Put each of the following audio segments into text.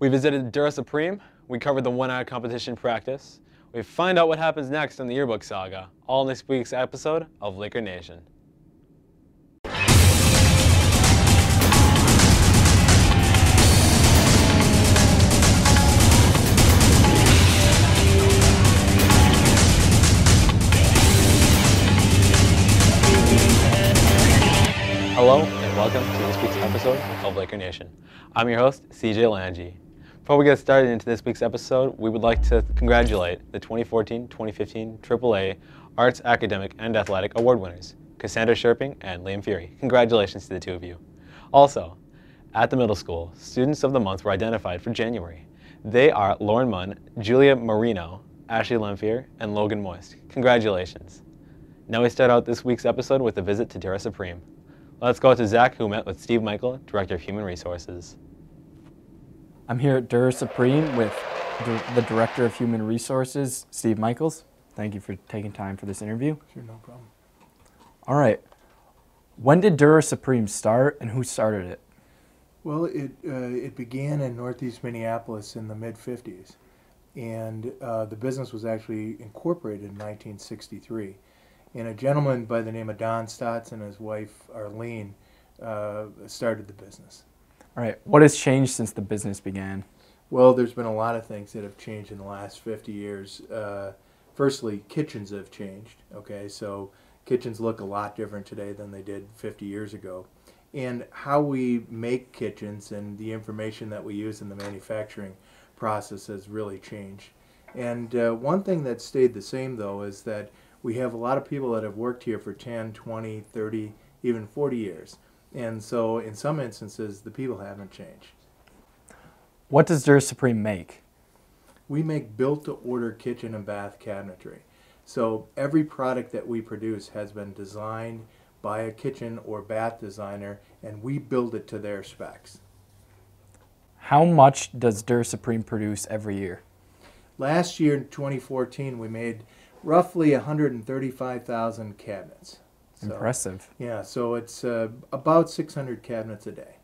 We visited Dura Supreme, we covered the one-hour competition practice, we find out what happens next in the Yearbook saga, all in this week's episode of Laker Nation. Hello and welcome to this week's episode of Laker Nation. I'm your host, CJ Lange. Before we get started into this week's episode, we would like to congratulate the 2014-2015 AAA Arts, Academic, and Athletic Award winners, Cassandra Sherping and Liam Fury. Congratulations to the two of you. Also, at the middle school, Students of the Month were identified for January. They are Lauren Munn, Julia Marino, Ashley Lemfier, and Logan Moist. Congratulations. Now we start out this week's episode with a visit to Dura Supreme. Let's go to Zach, who met with Steve Michael, Director of Human Resources. I'm here at Dura Supreme with the Director of Human Resources, Steve Michaels. Thank you for taking time for this interview. Sure, no problem. All right. When did Dura Supreme start and who started it? Well, it began in Northeast Minneapolis in the mid-50s, and the business was actually incorporated in 1963. And a gentleman by the name of Don Stotts and his wife, Arlene, started the business. All right. What has changed since the business began? Well, there's been a lot of things that have changed in the last 50 years. Firstly, kitchens have changed. Okay, so kitchens look a lot different today than they did 50 years ago. And how we make kitchens and the information that we use in the manufacturing process has really changed. And one thing that stayed the same, though, is that we have a lot of people that have worked here for 10, 20, 30, even 40 years. And so in some instances, the people haven't changed. What does Dura Supreme make? We make built-to-order kitchen and bath cabinetry. So every product that we produce has been designed by a kitchen or bath designer, and we build it to their specs. How much does Dura Supreme produce every year? Last year, in 2014, we made roughly 135,000 cabinets. So, impressive. Yeah, so it's about 600 cabinets a day.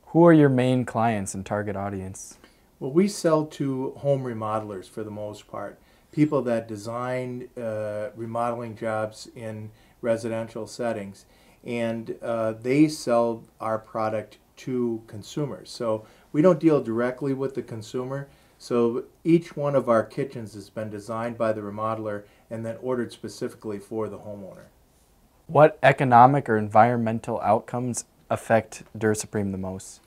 Who are your main clients and target audience? Well, we sell to home remodelers for the most part, people that design remodeling jobs in residential settings, and they sell our product to consumers. So we don't deal directly with the consumer. So each one of our kitchens has been designed by the remodeler and then ordered specifically for the homeowner. What economic or environmental outcomes affect Dura Supreme the most?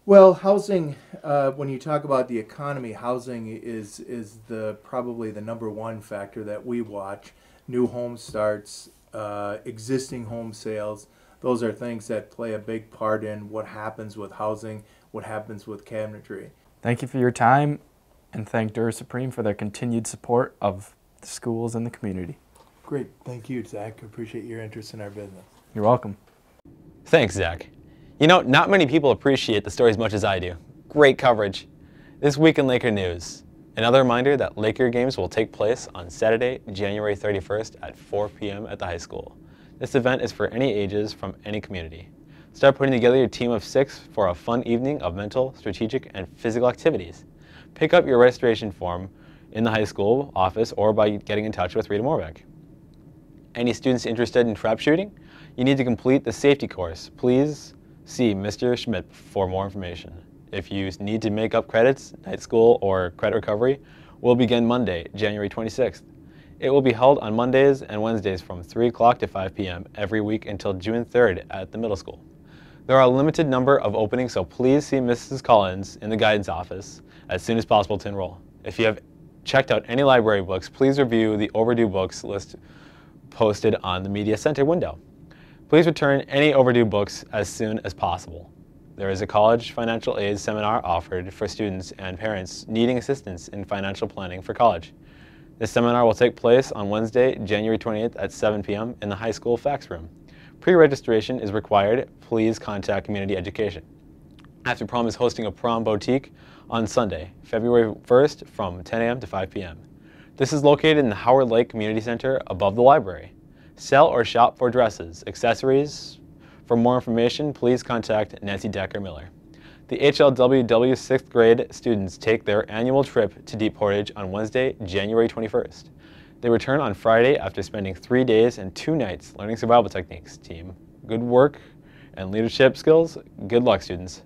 Well, housing, when you talk about the economy, housing is probably the number one factor that we watch. New home starts, existing home sales, those are things that play a big part in what happens with housing, what happens with cabinetry. Thank you for your time, and thank Dura Supreme for their continued support of the schools and the community. Great. Thank you, Zach. Appreciate your interest in our business. You're welcome. Thanks, Zach. You know, not many people appreciate the story as much as I do. Great coverage. This week in Laker news, another reminder that Laker games will take place on Saturday, January 31st at 4 p.m. at the high school. This event is for any ages from any community. Start putting together your team of 6 for a fun evening of mental, strategic, and physical activities. Pick up your registration form in the high school office or by getting in touch with Rita Morbeck. Any students interested in trap shooting? You need to complete the safety course. Please see Mr. Schmidt for more information. If you need to make up credits, night school or credit recovery will begin Monday, January 26th. It will be held on Mondays and Wednesdays from 3 o'clock to 5 p.m. every week until June 3rd at the middle school. There are a limited number of openings, so please see Mrs. Collins in the guidance office as soon as possible to enroll. If you have checked out any library books, please review the overdue books list posted on the Media Center window. Please return any overdue books as soon as possible. There is a college financial aid seminar offered for students and parents needing assistance in financial planning for college. This seminar will take place on Wednesday, January 28th at 7 p.m. in the high school fax room. Pre-registration is required. Please contact Community Education. After Prom is hosting a prom boutique on Sunday, February 1st from 10 a.m. to 5 p.m. This is located in the Howard Lake Community Center above the library. Sell or shop for dresses, accessories. For more information, please contact Nancy Decker Miller. The HLWW 6th grade students take their annual trip to Deep Portage on Wednesday, January 21st. They return on Friday after spending 3 days and 2 nights learning survival techniques. Team, good work and leadership skills. Good luck, students.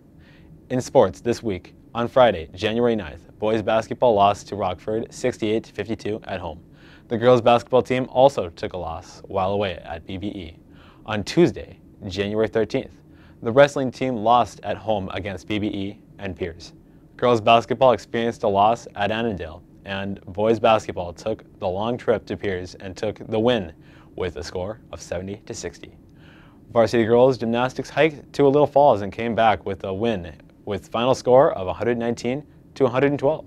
In sports this week, on Friday, January 9th, boys basketball lost to Rockford 68-52 at home. The girls basketball team also took a loss while away at BBE. On Tuesday, January 13th, the wrestling team lost at home against BBE and Piers. Girls basketball experienced a loss at Annandale, and boys basketball took the long trip to Piers and took the win with a score of 70-60. Varsity girls gymnastics hiked to Little Falls and came back with a win with final score of 119-112.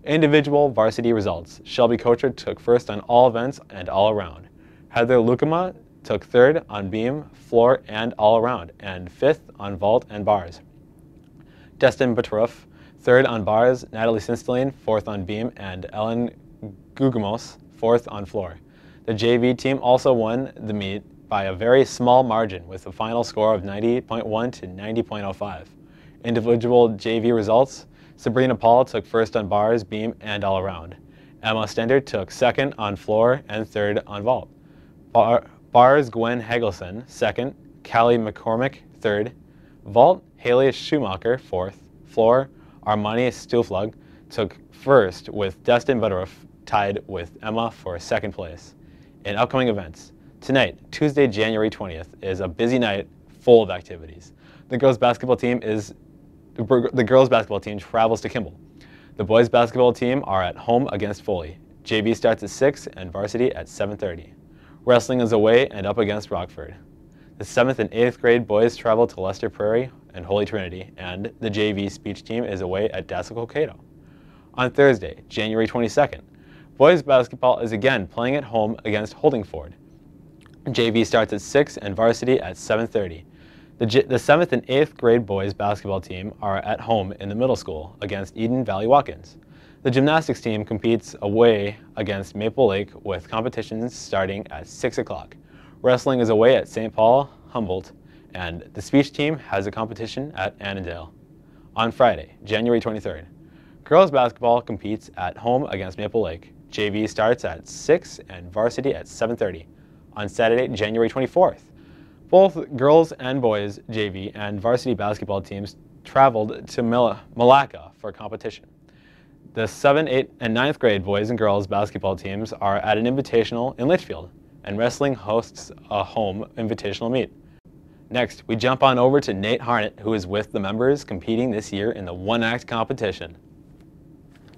Individual varsity results. Shelby Kocher took first on all events and all around. Heather Lukema took third on beam, floor, and all around, and fifth on vault and bars. Destin Batruf, third on bars, Natalie Sinsteline, fourth on beam, and Ellen Gugamos, fourth on floor. The JV team also won the meet by a very small margin with a final score of 90.1 to 90.05. Individual JV results. Sabrina Paul took first on bars, beam, and all around. Emma Stender took second on floor and third on vault. Bars, Gwen Hagelson, second. Callie McCormick, third. Vault, Haley Schumacher, fourth. Floor, Armani Stuflug took first with Destin Butteroof tied with Emma for second place. In upcoming events, tonight, Tuesday, January 20th, is a busy night full of activities. The girls basketball team travels to Kimball. The boys basketball team are at home against Foley. JV starts at 6 and varsity at 7:30. Wrestling is away and up against Rockford. The 7th and 8th grade boys travel to Lester Prairie and Holy Trinity, and the JV speech team is away at Dassel Cato. On Thursday, January 22nd, boys basketball is again playing at home against Holdingford. JV starts at 6 and varsity at 7:30. The 7th and 8th grade boys basketball team are at home in the middle school against Eden Valley Watkins. The gymnastics team competes away against Maple Lake with competitions starting at 6 o'clock. Wrestling is away at St. Paul, Humboldt, and the speech team has a competition at Annandale. On Friday, January 23rd, girls basketball competes at home against Maple Lake. JV starts at 6 and varsity at 7:30. On Saturday, January 24th, both girls and boys JV and varsity basketball teams traveled to Malacca for competition. The 7th, 8th, and 9th grade boys and girls basketball teams are at an invitational in Litchfield, and wrestling hosts a home invitational meet. Next, we jump on over to Nate Harnett, who is with the members competing this year in the one-act competition.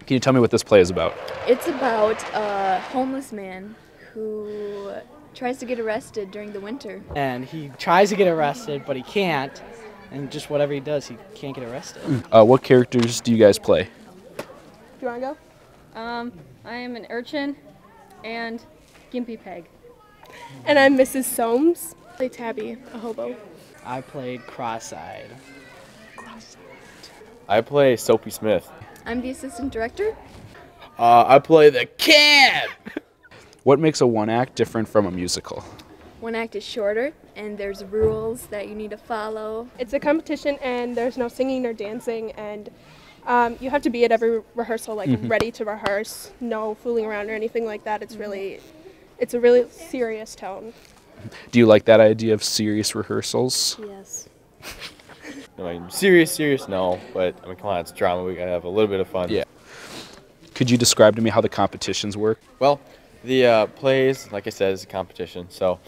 Can you tell me what this play is about? It's about a homeless man who tries to get arrested during the winter. And he tries to get arrested, but he can't. And just whatever he does, he can't get arrested. What characters do you guys play? Do you want to go? I am an urchin and Gimpy Peg. And I'm Mrs. Soames. I play Tabby, a hobo. I played Cross-Eyed. I play Soapy Smith. I'm the assistant director. I play the cab! What makes a one-act different from a musical? One act is shorter, and there's rules that you need to follow. It's a competition, and there's no singing or dancing, and you have to be at every rehearsal, like ready to rehearse. No fooling around or anything like that. It's a really serious tone. Do you like that idea of serious rehearsals? Yes. I mean, serious, no, but I mean, come on, it's drama. We gotta have a little bit of fun. Yeah. Could you describe to me how the competitions work? Well, the plays, like I said, is a competition. So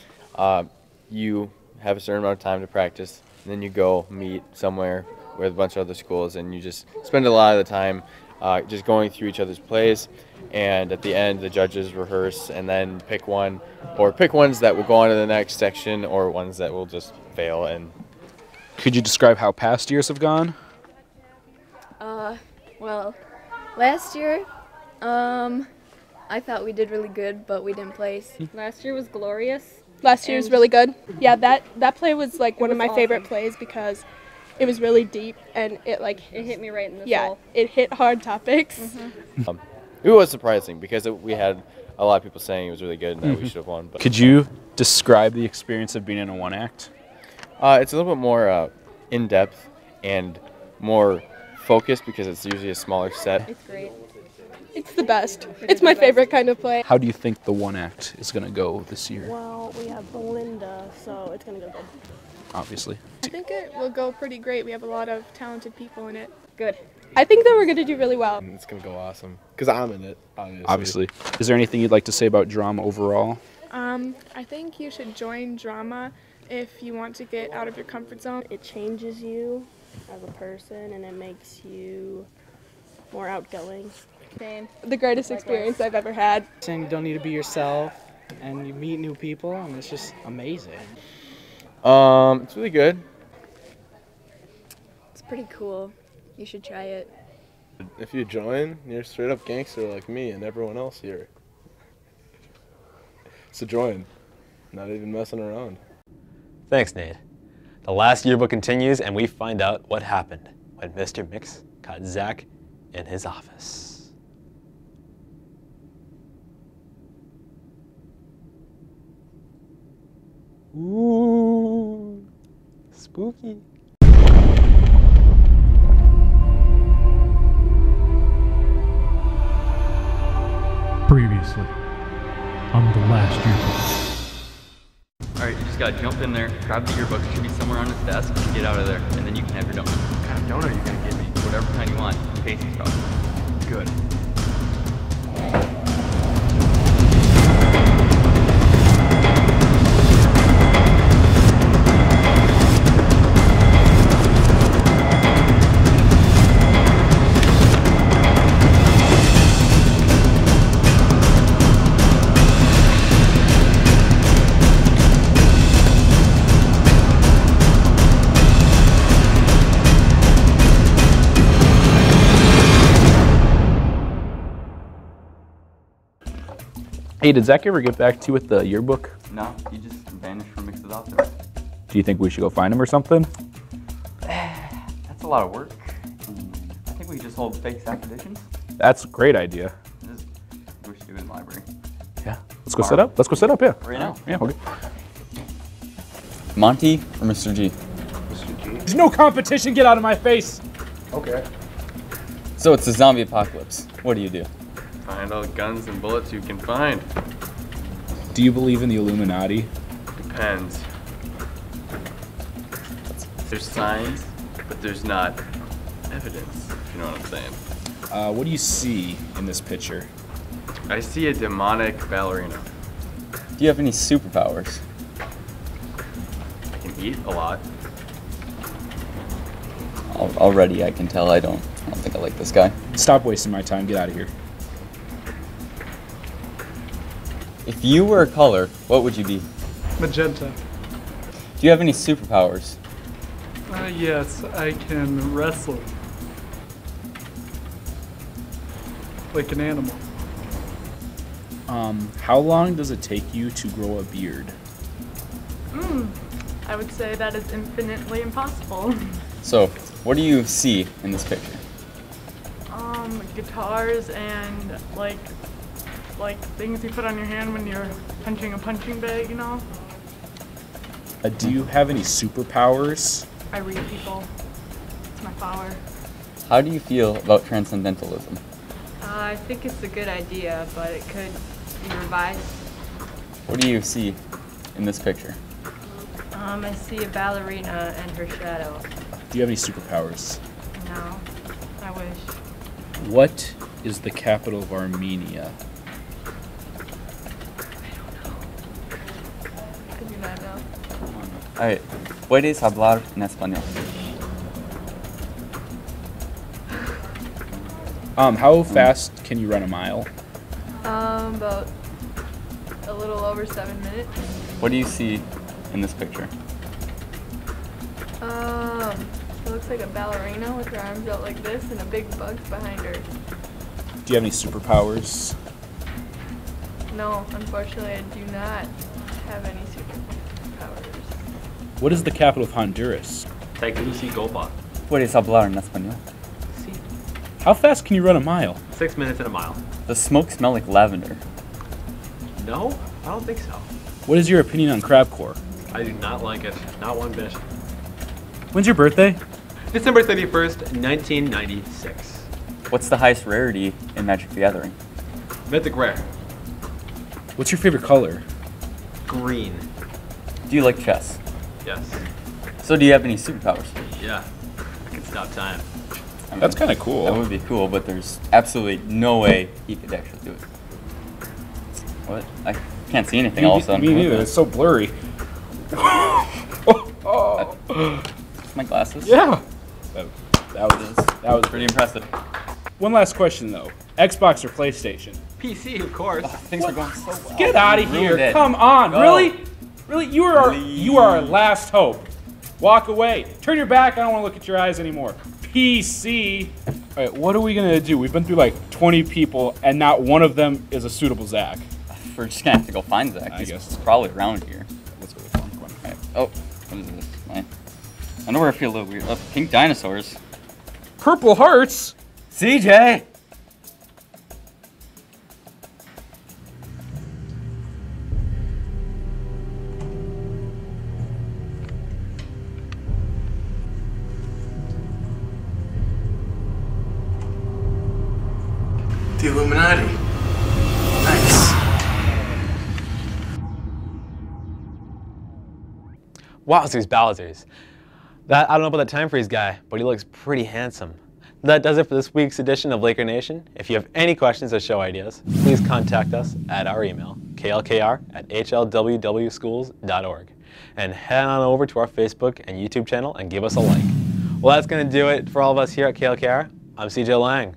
you have a certain amount of time to practice, and then you go meet somewhere with a bunch of other schools, and you just spend a lot of the time just going through each other's plays. And at the end, the judges rehearse and then pick one, or pick ones that will go on to the next section, or ones that will just fail. And could you describe how past years have gone? Well, last year, I thought we did really good, but we didn't place. Last year was glorious. Last year was really good. Yeah, that play was like one of my favorite plays because it was really deep and it hit me right in the soul. Yeah, it hit hard topics. It was surprising because we had a lot of people saying it was really good and that we should have won. But could you describe the experience of being in a one-act? It's a little bit more in-depth and more focused because it's usually a smaller set. It's great. It's the best. It's my favorite kind of play. How do you think the one act is going to go this year? Well, we have Belinda, so it's going to go good. Obviously. I think it will go pretty great. We have a lot of talented people in it. Good. I think that we're going to do really well. It's going to go awesome because I'm in it, obviously. Obviously. Is there anything you'd like to say about drama overall? I think you should join drama if you want to get out of your comfort zone. It changes you as a person, and it makes you more outgoing. Same. The greatest experience I've ever had. And you don't need to be yourself, and you meet new people, and it's just amazing. It's really good. It's pretty cool. You should try it. If you join, you're straight up gangster like me and everyone else here. So join. Not even messing around. Thanks, Nate. The last yearbook continues, and we find out what happened when Mr. Mix caught Zach in his office. Ooh, spooky. Previously on the last yearbook. Alright, you just gotta jump in there, grab the yearbook, it should be somewhere on his desk, and get out of there, and then you can have your donut. What kind of donut are you gonna give me? Whatever kind you want. Pastries probably. Good. Hey, did Zach ever get back to you with the yearbook? No, he just vanished from Mix's office. Do you think we should go find him or something? That's a lot of work. I think we just hold fake stack editions. That's a great idea. We should do it in the library. Yeah. Let's go set up. Let's go set up, yeah. Right now. Yeah, okay. Monty or Mr. G? Mr. G. There's no competition. Get out of my face. Okay. So it's a zombie apocalypse. What do you do? Find all the guns and bullets you can find. Do you believe in the Illuminati? Depends. There's signs, but there's not evidence, if you know what I'm saying. What do you see in this picture? I see a demonic ballerina. Do you have any superpowers? I can eat a lot. Already I can tell I don't think I like this guy. Stop wasting my time. Get out of here. If you were a color, what would you be? Magenta. Do you have any superpowers? Yes, I can wrestle. Like an animal. How long does it take you to grow a beard? I would say that is infinitely impossible. So, what do you see in this picture? Guitars and like things you put on your hand when you're punching a punching bag, you know? Do you have any superpowers? I read people. It's my power. How do you feel about transcendentalism? I think it's a good idea, but it could be revised. What do you see in this picture? I see a ballerina and her shadow. Do you have any superpowers? No, I wish. What is the capital of Armenia? I do not know. Alright, ¿puedes hablar en español? How fast can you run a mile? About a little over 7 minutes. What do you see in this picture? It looks like a ballerina with her arms out like this and a big bug behind her. Do you have any superpowers? No, unfortunately I do not have any superpowers. What is the capital of Honduras? Tegucigalpa. ¿Puedes hablar en español? How fast can you run a mile? 6 minutes in a mile. Does smoke smell like lavender? No, I don't think so. What is your opinion on crabcore? I do not like it. Not one bit. When's your birthday? December 31st, 1996. What's the highest rarity in Magic the Gathering? Mythic Rare. What's your favorite color? Green. Do you like chess? Yes. So do you have any superpowers? Yeah. I can stop time. I mean, That's kind of cool. That would be cool, but there's absolutely no way he could actually do it. What? I can't see anything all of a sudden. Me neither. It's so blurry. My glasses? Yeah. That was pretty impressive. One last question though. Xbox or PlayStation? PC, of course. Things are going so well. Get out of here. It. Come on. Go. Really? Really? You are our last hope. Walk away. Turn your back. I don't want to look at your eyes anymore. PC. All right, what are we going to do? We've been through like 20 people and not one of them is a suitable Zach. We're just going to have to go find Zach. I guess. He's probably around here. Let's go find him. Right. Oh, what is this? I know where I feel a little weird. Oh, pink dinosaurs. Purple hearts. CJ. The Illuminati. Nice. Wowzers Bowsers. I don't know about that time freeze guy, but he looks pretty handsome. That does it for this week's edition of Laker Nation. If you have any questions or show ideas, please contact us at our email, klkr@hlwwschools.org, and head on over to our Facebook and YouTube channel and give us a like. Well, that's going to do it for all of us here at KLKR. I'm CJ Lang.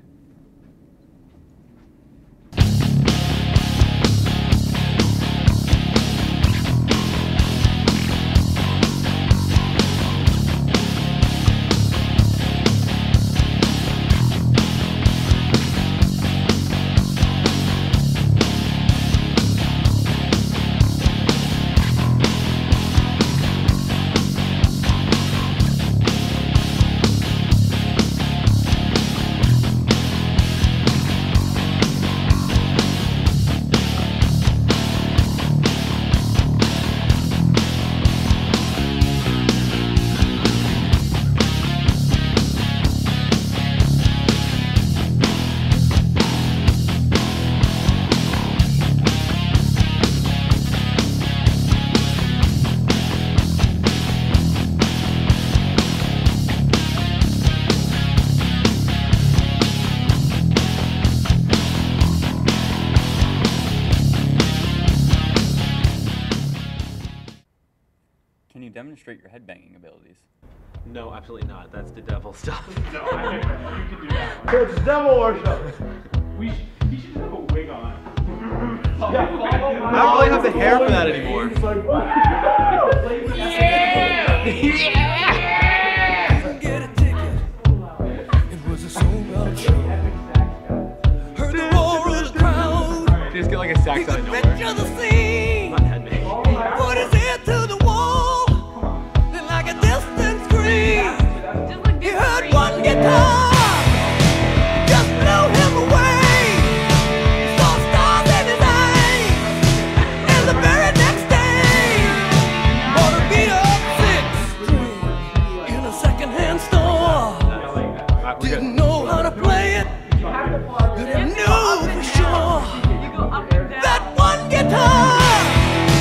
Can you demonstrate your headbanging abilities? No, absolutely not. That's the devil stuff. No, you can do that. It's devil worship. You should have a wig on. I don't really have the hair for that anymore. Just get like a sax out of nowhere. Not headbang. What is it to the wall? Like a distant scream. You heard one guitar. Just blew him away. Saw stars in his eyes. And the very next day, bought a beat up 6 in a secondhand store. Didn't know how to play it, but he knew for sure. That one guitar.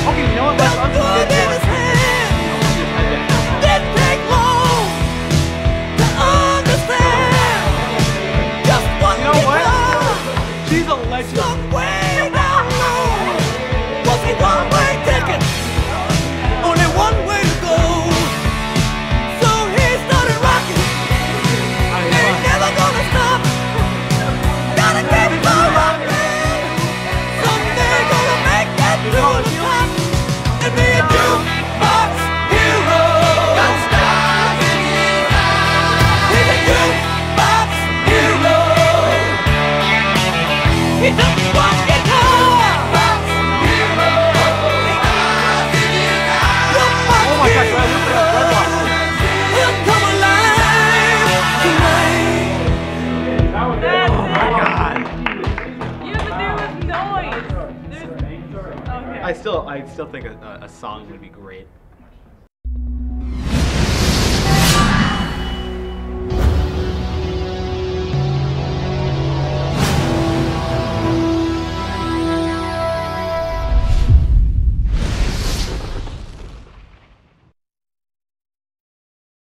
Okay, you know what? That's good in his hand. Didn't take long to understand. Just one guitar. She's a legend. Stuck way down low. Was a one-way ticket. Only one way to go. So he started rocking. Ain't never gonna stop. Gotta keep on rocking. Someday gonna make that to the top. And be a jukebox hero. Got stars in his eyes. He's a jukebox hero. He took one guitar. Box hero. Stars in his eyes. Jukebox hero. He'll come alive tonight. Oh my god. You have to do with noise. Okay. I still think a song would be great.